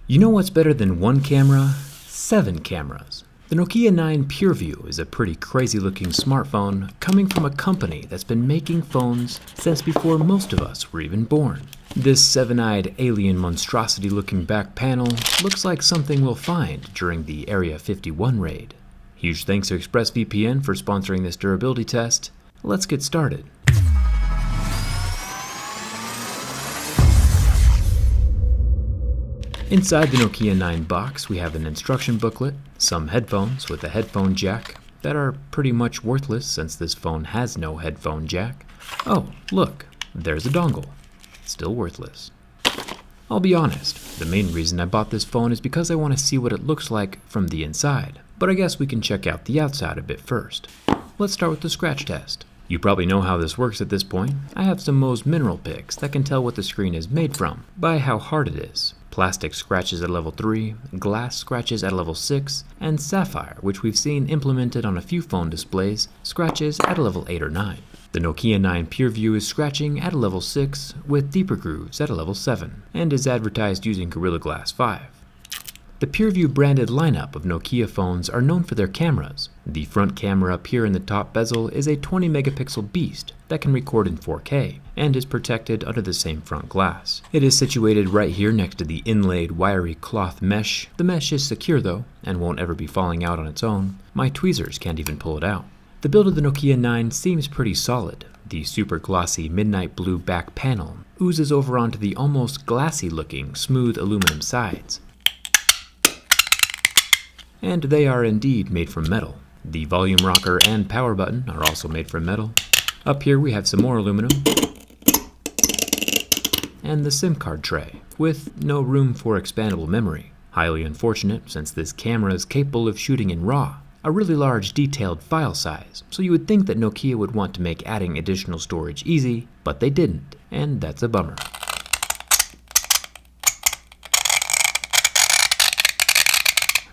You know what's better than one camera? 7 cameras. The Nokia 9 PureView is a pretty crazy looking smartphone coming from a company that's been making phones since before most of us were even born. This 7-eyed alien monstrosity looking back panel looks like something we'll find during the Area 51 raid. Huge thanks to ExpressVPN for sponsoring this durability test. Let's get started. Inside the Nokia 9 box, we have an instruction booklet, some headphones with a headphone jack that are pretty much worthless since this phone has no headphone jack. Oh, look, there's a dongle. Still worthless. I'll be honest, the main reason I bought this phone is because I want to see what it looks like from the inside, but I guess we can check out the outside a bit first. Let's start with the scratch test. You probably know how this works at this point. I have some Mohs mineral picks that can tell what the screen is made from by how hard it is. Plastic scratches at level 3, glass scratches at level 6, and sapphire, which we've seen implemented on a few phone displays, scratches at a level 8 or 9. The Nokia 9 PureView is scratching at a level 6 with deeper grooves at a level 7, and is advertised using Gorilla Glass 5. The PureView branded lineup of Nokia phones are known for their cameras. The front camera up here in the top bezel is a 20 megapixel beast that can record in 4K and is protected under the same front glass. It is situated right here next to the inlaid wiry cloth mesh. The mesh is secure though and won't ever be falling out on its own. My tweezers can't even pull it out. The build of the Nokia 9 seems pretty solid. The super glossy midnight blue back panel oozes over onto the almost glassy looking smooth aluminum sides. And they are indeed made from metal. The volume rocker and power button are also made from metal. Up here we have some more aluminum. And the SIM card tray, with no room for expandable memory. Highly unfortunate since this camera is capable of shooting in RAW, a really large detailed file size, so you would think that Nokia would want to make adding additional storage easy, but they didn't, and that's a bummer.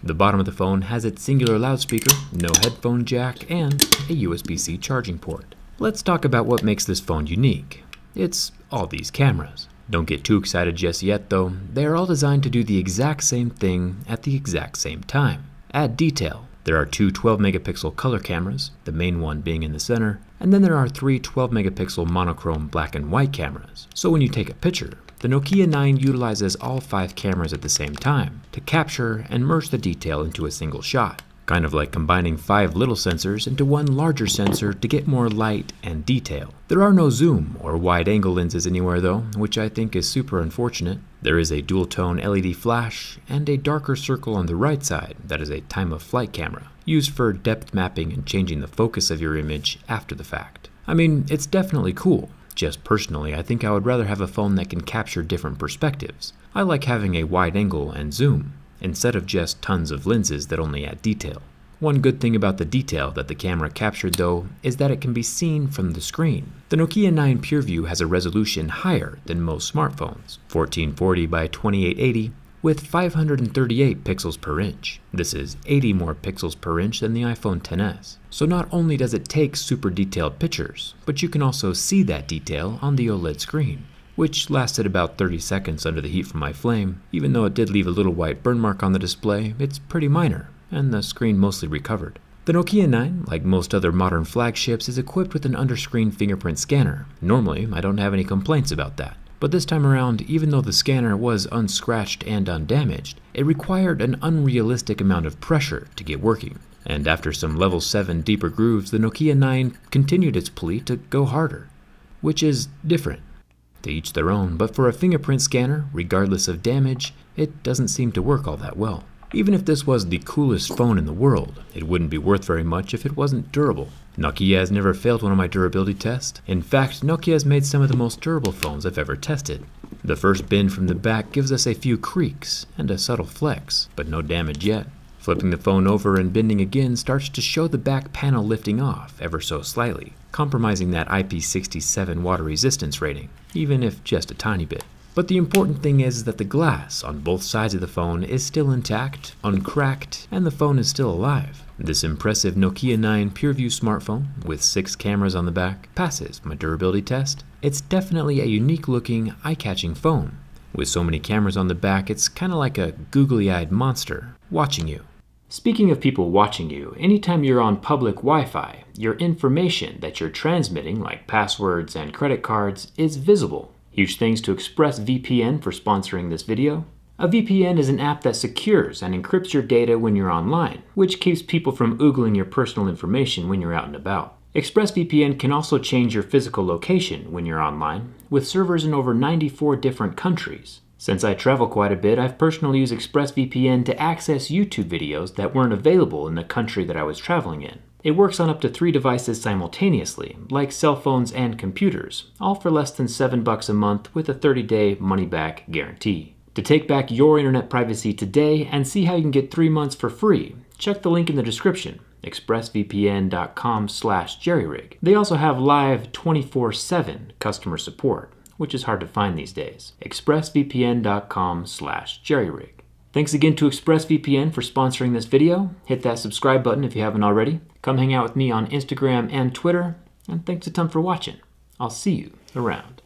The bottom of the phone has its singular loudspeaker, no headphone jack, and a USB-C charging port. Let's talk about what makes this phone unique. It's all these cameras. Don't get too excited just yet though, they are all designed to do the exact same thing at the exact same time. Add detail. There are 2 12 megapixel color cameras, the main one being in the center, and then there are 3 12 megapixel monochrome black and white cameras. So when you take a picture, the Nokia 9 utilizes all 5 cameras at the same time to capture and merge the detail into a single shot. Kind of like combining 5 little sensors into one larger sensor to get more light and detail. There are no zoom or wide angle lenses anywhere though, which I think is super unfortunate. There is a dual tone LED flash and a darker circle on the right side that is a time of flight camera, used for depth mapping and changing the focus of your image after the fact. I mean, it's definitely cool. Just personally, I think I would rather have a phone that can capture different perspectives. I like having a wide angle and zoom, instead of just tons of lenses that only add detail. One good thing about the detail that the camera captured though is that it can be seen from the screen. The Nokia 9 PureView has a resolution higher than most smartphones, 1440 by 2880 with 538 pixels per inch. This is 80 more pixels per inch than the iPhone XS. So not only does it take super detailed pictures, but you can also see that detail on the OLED screen, which lasted about 30 seconds under the heat from my flame. Even though it did leave a little white burn mark on the display, it's pretty minor, and the screen mostly recovered. The Nokia 9, like most other modern flagships, is equipped with an under-screen fingerprint scanner. Normally, I don't have any complaints about that. But this time around, even though the scanner was unscratched and undamaged, it required an unrealistic amount of pressure to get working. And after some level 7 deeper grooves, the Nokia 9 continued its plea to go harder, which is different. To each their own, but for a fingerprint scanner, regardless of damage, it doesn't seem to work all that well. Even if this was the coolest phone in the world, it wouldn't be worth very much if it wasn't durable. Nokia has never failed one of my durability tests. In fact, Nokia has made some of the most durable phones I've ever tested. The first bend from the back gives us a few creaks and a subtle flex, but no damage yet. Flipping the phone over and bending again starts to show the back panel lifting off ever so slightly, compromising that IP67 water resistance rating, even if just a tiny bit. But the important thing is that the glass on both sides of the phone is still intact, uncracked, and the phone is still alive. This impressive Nokia 9 PureView smartphone, with 6 cameras on the back, passes my durability test. It's definitely a unique looking, eye-catching phone. With so many cameras on the back, it's kind of like a googly-eyed monster watching you. Speaking of people watching you, anytime you're on public Wi-Fi, your information that you're transmitting, like passwords and credit cards, is visible. Huge thanks to ExpressVPN for sponsoring this video. A VPN is an app that secures and encrypts your data when you're online, which keeps people from oogling your personal information when you're out and about. ExpressVPN can also change your physical location when you're online, with servers in over 94 different countries. Since I travel quite a bit, I've personally used ExpressVPN to access YouTube videos that weren't available in the country that I was traveling in. It works on up to 3 devices simultaneously, like cell phones and computers, all for less than $7 a month with a 30-day money-back guarantee. To take back your internet privacy today and see how you can get 3 months for free, check the link in the description, expressvpn.com/jerryrig. They also have live 24/7 customer support, which is hard to find these days. expressvpn.com/jerryrig. Thanks again to ExpressVPN for sponsoring this video. Hit that subscribe button if you haven't already. Come hang out with me on Instagram and Twitter. And thanks a ton for watching. I'll see you around.